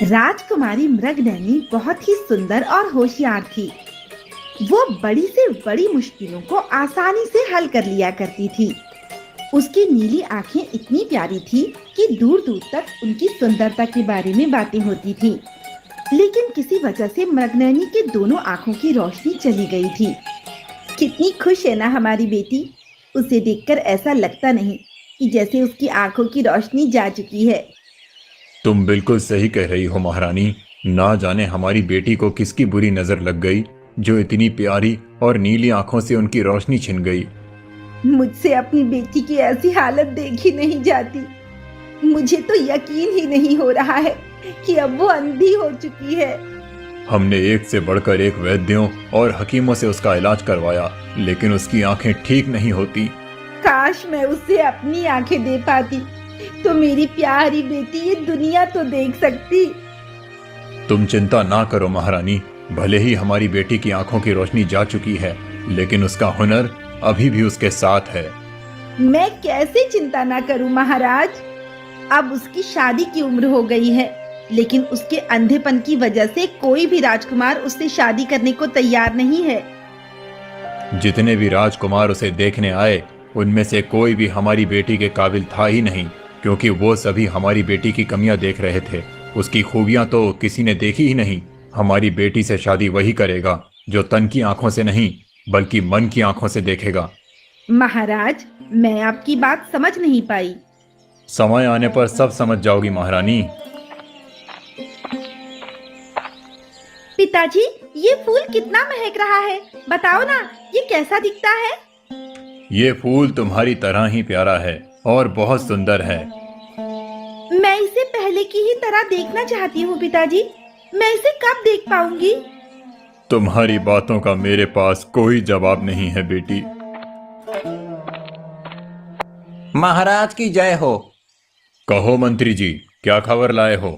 राजकुमारी मृगनयनी बहुत ही सुंदर और होशियार थी। वो बड़ी से बड़ी मुश्किलों को आसानी से हल कर लिया करती थी। उसकी नीली आंखें इतनी प्यारी थी कि दूर दूर तक उनकी सुंदरता के बारे में बातें होती थी। लेकिन किसी वजह से मृगनयनी के दोनों आंखों की रोशनी चली गई थी। कितनी खुश है ना हमारी बेटी। उसे देखकर ऐसा लगता नहीं कि जैसे उसकी आंखों की रोशनी जा चुकी है। तुम बिल्कुल सही कह रही हो महारानी। ना जाने हमारी बेटी को किसकी बुरी नजर लग गई जो इतनी प्यारी और नीली आंखों से उनकी रोशनी छिन गई। मुझसे अपनी बेटी की ऐसी हालत देखी नहीं जाती। मुझे तो यकीन ही नहीं हो रहा है कि अब वो अंधी हो चुकी है। हमने एक से बढ़कर एक वैद्यों और हकीमों से उसका इलाज करवाया, लेकिन उसकी आंखें ठीक नहीं होती। काश मैं उसे अपनी आंखें दे पाती तो मेरी प्यारी बेटी ये दुनिया तो देख सकती। तुम चिंता ना करो महारानी। भले ही हमारी बेटी की आंखों की रोशनी जा चुकी है, लेकिन उसका हुनर अभी भी उसके साथ है। मैं कैसे चिंता ना करूं महाराज। अब उसकी शादी की उम्र हो गई है, लेकिन उसके अंधेपन की वजह से कोई भी राजकुमार उससे शादी करने को तैयार नहीं है। जितने भी राजकुमार उसे देखने आए, उनमें से कोई भी हमारी बेटी के काबिल था ही नहीं, क्योंकि वो सभी हमारी बेटी की कमियां देख रहे थे। उसकी खूबियां तो किसी ने देखी ही नहीं। हमारी बेटी से शादी वही करेगा जो तन की आंखों से नहीं, बल्कि मन की आंखों से देखेगा। महाराज, मैं आपकी बात समझ नहीं पाई। समय आने पर सब समझ जाओगी महारानी। पिताजी, ये फूल कितना महक रहा है, बताओ ना, ये कैसा दिखता है? ये फूल तुम्हारी तरह ही प्यारा है और बहुत सुंदर है। मैं इसे पहले की ही तरह देखना चाहती हूँ पिताजी। मैं इसे कब देख पाऊंगी? तुम्हारी बातों का मेरे पास कोई जवाब नहीं है बेटी। महाराज की जय हो। कहो मंत्री जी, क्या खबर लाए हो?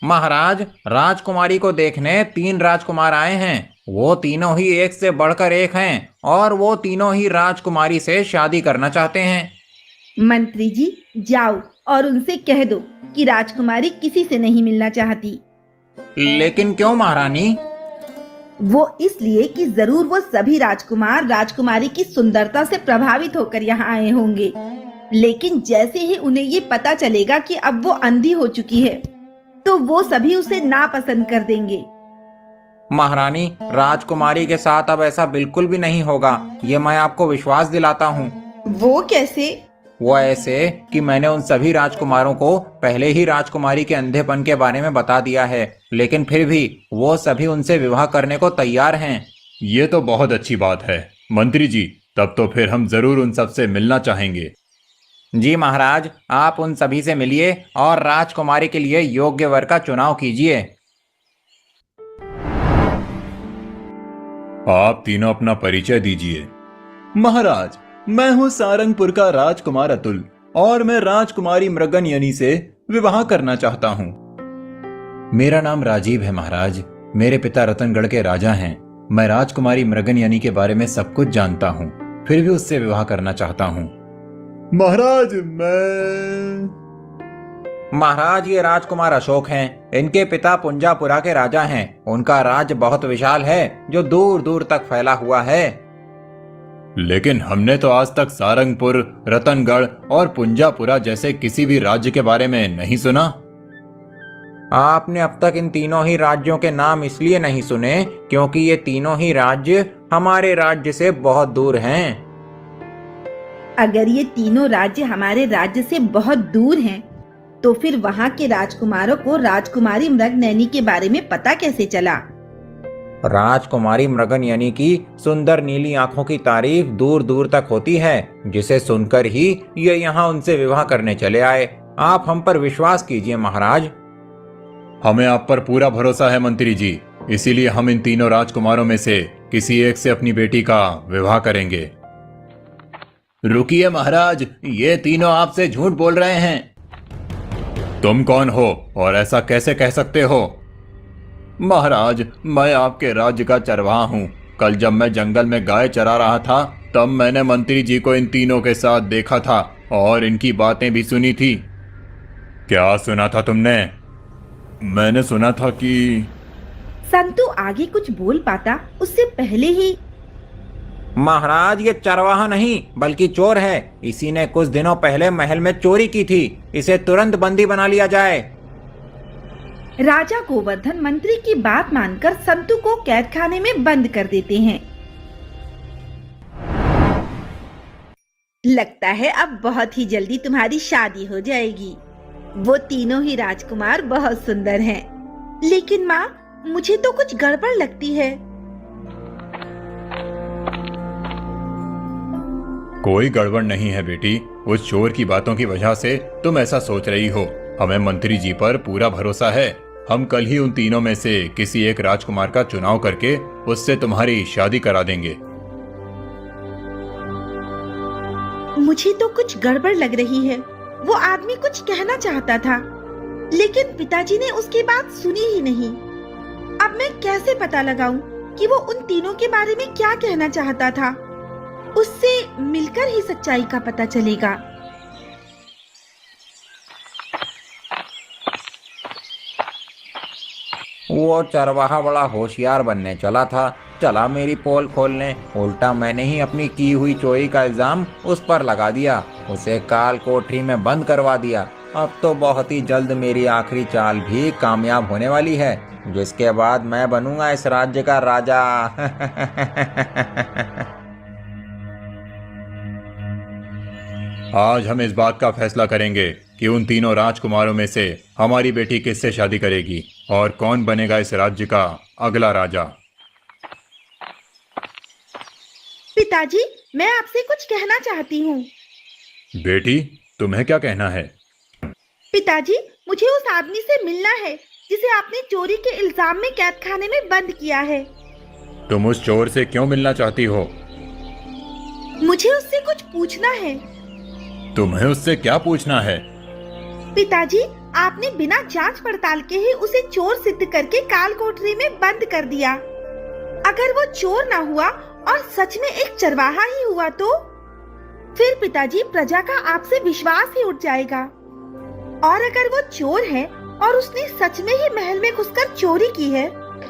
महाराज, राजकुमारी को देखने 3 राजकुमार आए हैं। वो तीनों ही एक से बढ़कर एक हैं और वो तीनों ही राजकुमारी से शादी करना चाहते हैं। मंत्री जी, जाओ और उनसे कह दो कि राजकुमारी किसी से नहीं मिलना चाहती। लेकिन क्यों महारानी? वो इसलिए कि जरूर वो सभी राजकुमार राजकुमारी की सुंदरता से प्रभावित होकर यहाँ आए होंगे। लेकिन जैसे ही उन्हें ये पता चलेगा कि अब वो अंधी हो चुकी है, तो वो सभी उसे नापसंद कर देंगे। महारानी, राजकुमारी के साथ अब ऐसा बिल्कुल भी नहीं होगा, ये मैं आपको विश्वास दिलाता हूँ। वो कैसे? वो ऐसे कि मैंने उन सभी राजकुमारों को पहले ही राजकुमारी के अंधेपन के बारे में बता दिया है, लेकिन फिर भी वो सभी उनसे विवाह करने को तैयार हैं। ये तो बहुत अच्छी बात है मंत्री जी। तब तो फिर हम जरूर उन सबसे मिलना चाहेंगे। जी महाराज, आप उन सभी से मिलिए और राजकुमारी के लिए योग्य वर का चुनाव कीजिए। आप तीनों अपना परिचय दीजिए। महाराज, मैं हूँ सारंगपुर का राजकुमार अतुल और मैं राजकुमारी मृगनयनी से विवाह करना चाहता हूँ। मेरा नाम राजीव है महाराज। मेरे पिता रतनगढ़ के राजा हैं। मैं राजकुमारी मृगनयनी के बारे में सब कुछ जानता हूँ, फिर भी उससे विवाह करना चाहता हूँ। महाराज, महाराज, ये राजकुमार अशोक हैं। इनके पिता पुंजापुरा के राजा हैं। उनका राज्य बहुत विशाल है जो दूर दूर तक फैला हुआ है। लेकिन हमने तो आज तक सारंगपुर, रतनगढ़ और पुंजापुरा जैसे किसी भी राज्य के बारे में नहीं सुना। आपने अब तक इन तीनों ही राज्यों के नाम इसलिए नहीं सुने क्योंकि ये तीनों ही राज्य हमारे राज्य से बहुत दूर हैं। अगर ये तीनों राज्य हमारे राज्य से बहुत दूर हैं, तो फिर वहाँ के राजकुमारों को राजकुमारी मृगनयनी के बारे में पता कैसे चला? राजकुमारी मृगनयनी की सुंदर नीली आंखों की तारीफ दूर दूर तक होती है, जिसे सुनकर ही ये यहाँ उनसे विवाह करने चले आए। आप हम पर विश्वास कीजिए महाराज। हमें आप पर पूरा भरोसा है मंत्री जी, इसीलिए हम इन तीनों राजकुमारों में से किसी एक से अपनी बेटी का विवाह करेंगे। रुकिए महाराज, ये तीनों आपसे झूठ बोल रहे हैं। तुम कौन हो और ऐसा कैसे कह सकते हो? महाराज, मैं आपके राज्य का चरवाहा हूँ। कल जब मैं जंगल में गाय चरा रहा था, तब मैंने मंत्री जी को इन तीनों के साथ देखा था और इनकी बातें भी सुनी थी। क्या सुना था तुमने? मैंने सुना था कि संतु आगे कुछ बोल पाता उससे पहले ही महाराज, ये चरवाहा नहीं बल्कि चोर है। इसी ने कुछ दिनों पहले महल में चोरी की थी। इसे तुरंत बंदी बना लिया जाए। राजा गोवर्धन मंत्री की बात मानकर संतु को कैद खाने में बंद कर देते हैं। लगता है अब बहुत ही जल्दी तुम्हारी शादी हो जाएगी। वो तीनों ही राजकुमार बहुत सुंदर हैं। लेकिन माँ, मुझे तो कुछ गड़बड़ लगती है। कोई गड़बड़ नहीं है बेटी। उस चोर की बातों की वजह से तुम ऐसा सोच रही हो। हमें मंत्री जी पर पूरा भरोसा है। हम कल ही उन तीनों में से किसी एक राजकुमार का चुनाव करके उससे तुम्हारी शादी करा देंगे। मुझे तो कुछ गड़बड़ लग रही है। वो आदमी कुछ कहना चाहता था, लेकिन पिताजी ने उसकी बात सुनी ही नहीं। अब मैं कैसे पता लगाऊं कि वो उन तीनों के बारे में क्या कहना चाहता था? उससे मिलकर ही सच्चाई का पता चलेगा। वो चरवाहा बड़ा होशियार बनने चला था। चला मेरी पोल खोलने। उल्टा मैंने ही अपनी की हुई चोरी का इल्जाम उस पर लगा दिया। उसे काल कोठरी में बंद करवा दिया। अब तो बहुत ही जल्द मेरी आखिरी चाल भी कामयाब होने वाली है, जिसके बाद मैं बनूंगा इस राज्य का राजा। आज हम इस बात का फैसला करेंगे कि उन तीनों राजकुमारों में से हमारी बेटी किससे शादी करेगी और कौन बनेगा इस राज्य का अगला राजा। पिताजी, मैं आपसे कुछ कहना चाहती हूँ। बेटी, तुम्हें क्या कहना है? पिताजी, मुझे उस आदमी से मिलना है जिसे आपने चोरी के इल्जाम में कैद खाने में बंद किया है। तुम उस चोर से क्यों मिलना चाहती हो? मुझे उससे कुछ पूछना है। तुम्हें उससे क्या पूछना है? पिताजी, आपने बिना जांच पड़ताल के ही उसे चोर सिद्ध करके काल कोठरी में बंद कर दिया। अगर वो चोर ना हुआ और सच में एक चरवाहा ही हुआ तो फिर पिताजी, प्रजा का आपसे विश्वास ही उठ जाएगा। और अगर वो चोर है और उसने सच में ही महल में घुसकर चोरी की है,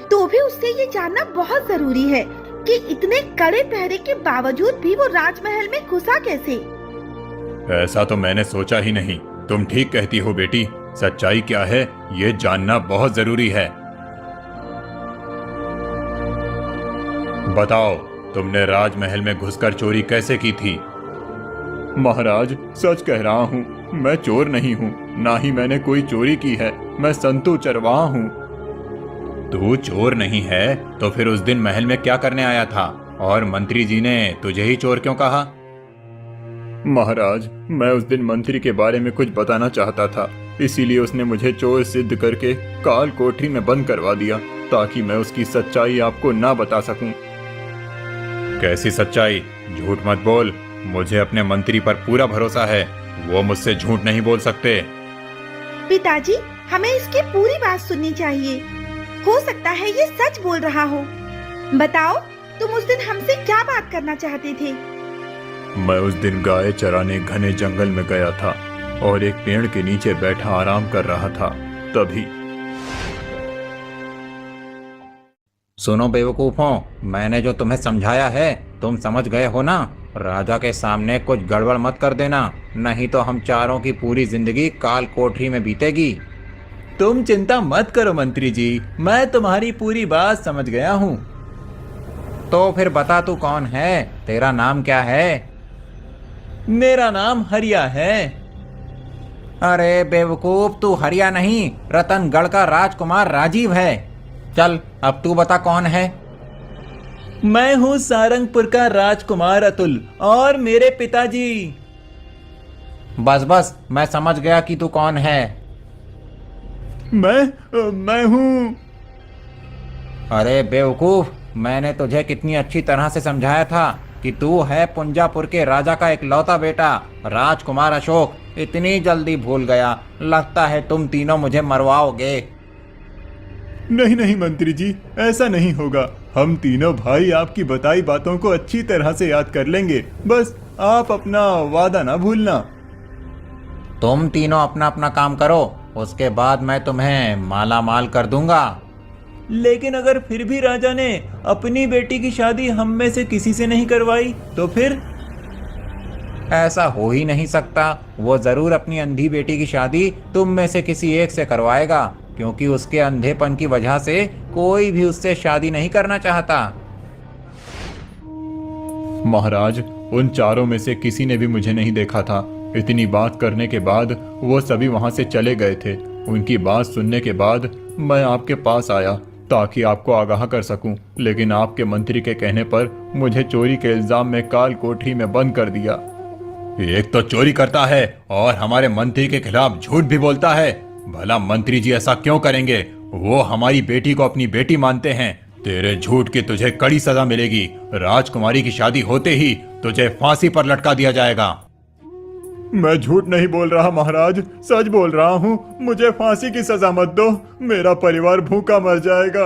तो भी उससे ये जानना बहुत जरूरी है कि इतने कड़े पहरे के बावजूद भी वो राजमहल में घुसा कैसे। ऐसा तो मैंने सोचा ही नहीं। तुम ठीक कहती हो बेटी। सच्चाई क्या है ये जानना बहुत जरूरी है। बताओ, तुमने राजमहल में घुसकर चोरी कैसे की थी? महाराज, सच कह रहा हूँ, मैं चोर नहीं हूँ, ना ही मैंने कोई चोरी की है। मैं संतु चरवाहा हूँ। तू चोर नहीं है तो फिर उस दिन महल में क्या करने आया था और मंत्री जी ने तुझे ही चोर क्यों कहा? महाराज, मैं उस दिन मंत्री के बारे में कुछ बताना चाहता था, इसीलिए उसने मुझे चोर सिद्ध करके काल कोठरी में बंद करवा दिया ताकि मैं उसकी सच्चाई आपको ना बता सकूं। कैसी सच्चाई? झूठ मत बोल। मुझे अपने मंत्री पर पूरा भरोसा है। वो मुझसे झूठ नहीं बोल सकते। पिताजी, हमें इसकी पूरी बात सुननी चाहिए। हो सकता है ये सच बोल रहा हो। बताओ, तुम उस दिन हमसे क्या बात करना चाहते थे? मैं उस दिन गाय चराने घने जंगल में गया था और एक पेड़ के नीचे बैठा आराम कर रहा था। तभी सुनो बेवकूफों, मैंने जो तुम्हें समझाया है तुम समझ गए हो ना। राजा के सामने कुछ गड़बड़ मत कर देना, नहीं तो हम चारों की पूरी जिंदगी काल कोठरी में बीतेगी। तुम चिंता मत करो मंत्री जी, मैं तुम्हारी पूरी बात समझ गया हूँ। तो फिर बता, तू कौन है? तेरा नाम क्या है? मेरा नाम हरिया है। अरे बेवकूफ, तू हरिया नहीं, रतनगढ़ का राजकुमार राजीव है। चल, अब तू बता कौन है? मैं हूँ सारंगपुर का राजकुमार अतुल और मेरे पिताजी। बस बस, मैं समझ गया कि तू कौन है। मैं हूँ। अरे बेवकूफ, मैंने तुझे कितनी अच्छी तरह से समझाया था कि तू है पुंजापुर के राजा का इकलौता बेटा राजकुमार अशोक। इतनी जल्दी भूल गया? लगता है तुम तीनों मुझे मरवाओगे। नहीं नहीं मंत्री जी, ऐसा नहीं होगा। हम तीनों भाई आपकी बताई बातों को अच्छी तरह से याद कर लेंगे। बस आप अपना वादा ना भूलना। तुम तीनों अपना अपना काम करो, उसके बाद मैं तुम्हें माला माल कर दूंगा। लेकिन अगर फिर भी राजा ने अपनी बेटी की शादी हम में से किसी से नहीं करवाई तो फिर? ऐसा हो ही नहीं सकता। वो जरूर अपनी अंधी बेटी की शादी तुम में से किसी एक से करवाएगा, क्योंकि उसके अंधेपन की वजह से कोई भी उससे शादी नहीं करना चाहता। महाराज, उन चारों में से किसी ने भी मुझे नहीं देखा था। इतनी बात करने के बाद वो सभी वहां से चले गए थे। उनकी बात सुनने के बाद मैं आपके पास आया ताकि आपको आगाह कर सकूं, लेकिन आपके मंत्री के कहने पर मुझे चोरी के इल्जाम में काल कोठरी में बंद कर दिया। एक तो चोरी करता है और हमारे मंत्री के खिलाफ झूठ भी बोलता है। भला मंत्री जी ऐसा क्यों करेंगे? वो हमारी बेटी को अपनी बेटी मानते हैं। तेरे झूठ की तुझे कड़ी सजा मिलेगी। राजकुमारी की शादी होते ही तुझे फांसी पर लटका दिया जाएगा। मैं झूठ नहीं बोल रहा महाराज, सच बोल रहा हूँ। मुझे फांसी की सजा मत दो, मेरा परिवार भूखा मर जाएगा।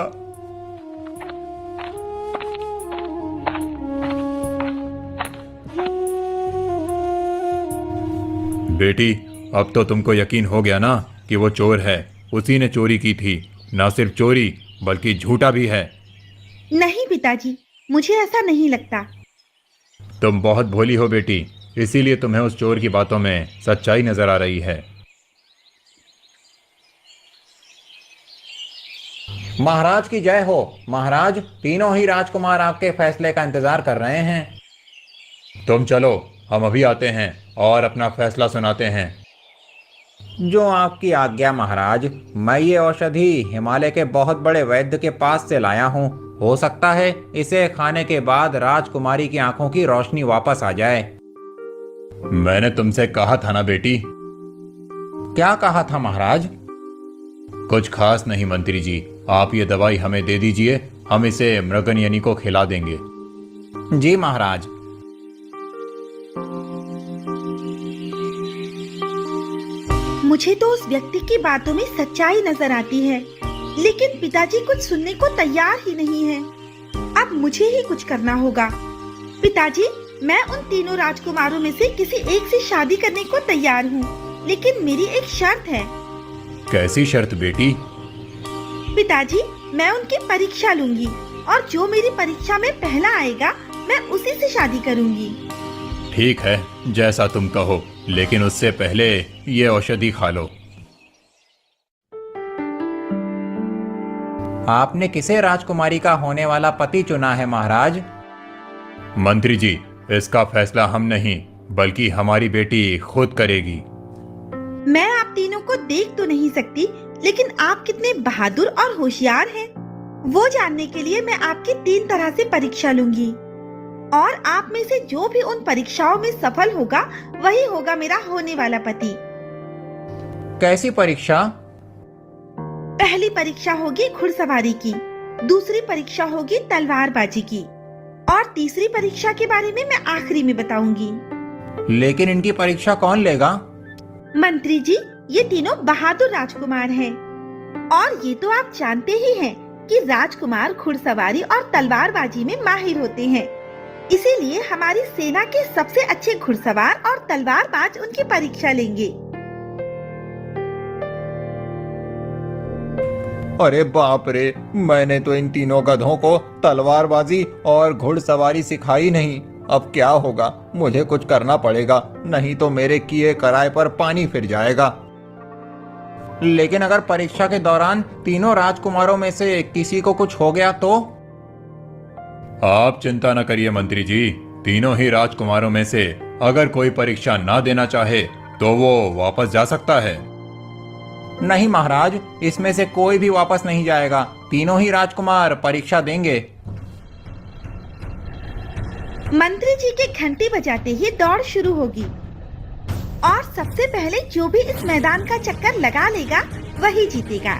बेटी, अब तो तुमको यकीन हो गया ना कि वो चोर है। उसी ने चोरी की थी। ना सिर्फ चोरी बल्कि झूठा भी है। नहीं पिताजी, मुझे ऐसा नहीं लगता। तुम बहुत भोली हो बेटी, इसीलिए तुम्हें उस चोर की बातों में सच्चाई नजर आ रही है। महाराज की जय हो। महाराज, तीनों ही राजकुमार आपके फैसले का इंतजार कर रहे हैं। तुम चलो, हम अभी आते हैं और अपना फैसला सुनाते हैं। जो आपकी आज्ञा महाराज। मैं ये औषधि हिमालय के बहुत बड़े वैद्य के पास से लाया हूँ। हो सकता है इसे खाने के बाद राजकुमारी की आंखों की रोशनी वापस आ जाए। मैंने तुमसे कहा था ना बेटी। क्या कहा था महाराज? कुछ खास नहीं मंत्री जी, आप ये दवाई हमें दे दीजिए, हम इसे मृगनयनी को खिला देंगे। जी महाराज। मुझे तो उस व्यक्ति की बातों में सच्चाई नजर आती है, लेकिन पिताजी कुछ सुनने को तैयार ही नहीं है। अब मुझे ही कुछ करना होगा। पिताजी, मैं उन तीनों राजकुमारों में से किसी एक से शादी करने को तैयार हूँ, लेकिन मेरी एक शर्त है। कैसी शर्त बेटी? पिताजी, मैं उनकी परीक्षा लूंगी और जो मेरी परीक्षा में पहला आएगा मैं उसी से शादी करूंगी। ठीक है, जैसा तुम कहो, लेकिन उससे पहले ये औषधि खा लो। आपने किसे राजकुमारी का होने वाला पति चुना है महाराज? मंत्री जी, इसका फैसला हम नहीं बल्कि हमारी बेटी खुद करेगी। मैं आप तीनों को देख तो नहीं सकती, लेकिन आप कितने बहादुर और होशियार हैं, वो जानने के लिए मैं आपकी 3 तरह से परीक्षा लूंगी और आप में से जो भी उन परीक्षाओं में सफल होगा वही होगा मेरा होने वाला पति। कैसी परीक्षा? पहली परीक्षा होगी घुड़सवारी की, दूसरी परीक्षा होगी तलवारबाजी की और तीसरी परीक्षा के बारे में मैं आखिरी में बताऊंगी। लेकिन इनकी परीक्षा कौन लेगा? मंत्री जी, ये तीनों बहादुर राजकुमार हैं और ये तो आप जानते ही हैं कि राजकुमार घुड़सवारी और तलवारबाजी में माहिर होते हैं। इसीलिए हमारी सेना के सबसे अच्छे घुड़सवार और तलवारबाज उनकी परीक्षा लेंगे। अरे बाप रे, मैंने तो इन तीनों गधों को तलवारबाजी और घुड़सवारी सिखाई नहीं। अब क्या होगा? मुझे कुछ करना पड़ेगा, नहीं तो मेरे किए कराए पर पानी फिर जाएगा। लेकिन अगर परीक्षा के दौरान तीनों राजकुमारों में से किसी को कुछ हो गया तो? आप चिंता न करिए मंत्री जी, तीनों ही राजकुमारों में से अगर कोई परीक्षा ना देना चाहे तो वो वापस जा सकता है। नहीं महाराज, इसमें से कोई भी वापस नहीं जाएगा। तीनों ही राजकुमार परीक्षा देंगे। मंत्री जी के घंटी बजाते ही दौड़ शुरू होगी और सबसे पहले जो भी इस मैदान का चक्कर लगा लेगा वही जीतेगा।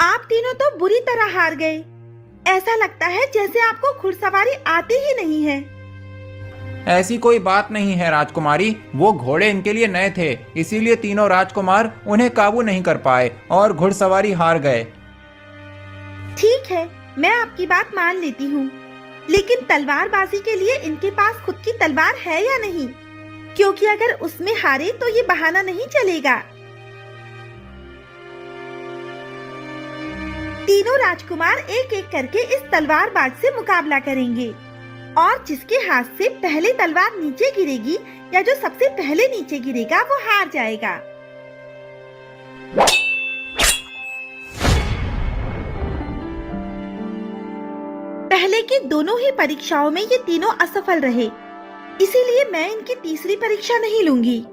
आप तीनों तो बुरी तरह हार गए। ऐसा लगता है जैसे आपको घुड़सवारी आती ही नहीं है। ऐसी कोई बात नहीं है राजकुमारी, वो घोड़े इनके लिए नए थे, इसीलिए तीनों राजकुमार उन्हें काबू नहीं कर पाए और घुड़सवारी हार गए। ठीक है, मैं आपकी बात मान लेती हूँ, लेकिन तलवारबाजी के लिए इनके पास खुद की तलवार है या नहीं? क्योंकि अगर उसमें हारे तो ये बहाना नहीं चलेगा। तीनों राजकुमार एक एक करके इस तलवारबाज से मुकाबला करेंगे और जिसके हाथ से पहले तलवार नीचे गिरेगी या जो सबसे पहले नीचे गिरेगा वो हार जाएगा। पहले की दोनों ही परीक्षाओं में ये तीनों असफल रहे, इसीलिए मैं इनकी तीसरी परीक्षा नहीं लूंगी।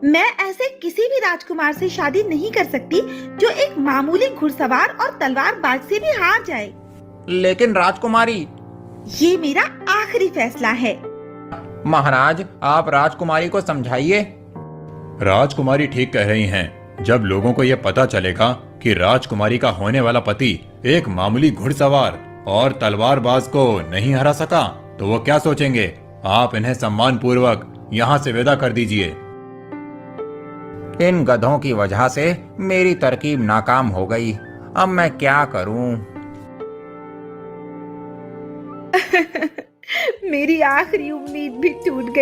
मैं ऐसे किसी भी राजकुमार से शादी नहीं कर सकती जो एक मामूली घुड़सवार और तलवारबाज से भी हार जाए। लेकिन राजकुमारी, ये मेरा आखिरी फैसला है। महाराज आप राजकुमारी को समझाइए। राजकुमारी ठीक कह रही हैं। जब लोगों को यह पता चलेगा कि राजकुमारी का होने वाला पति एक मामूली घुड़सवार और तलवारबाज को नहीं हरा सका, तो वो क्या सोचेंगे? आप इन्हें सम्मान पूर्वक यहाँ से विदा कर दीजिए। इन गधों की वजह से मेरी तरकीब नाकाम हो गई। अब मैं क्या करूं? मेरी आखिरी उम्मीद भी टूट गई।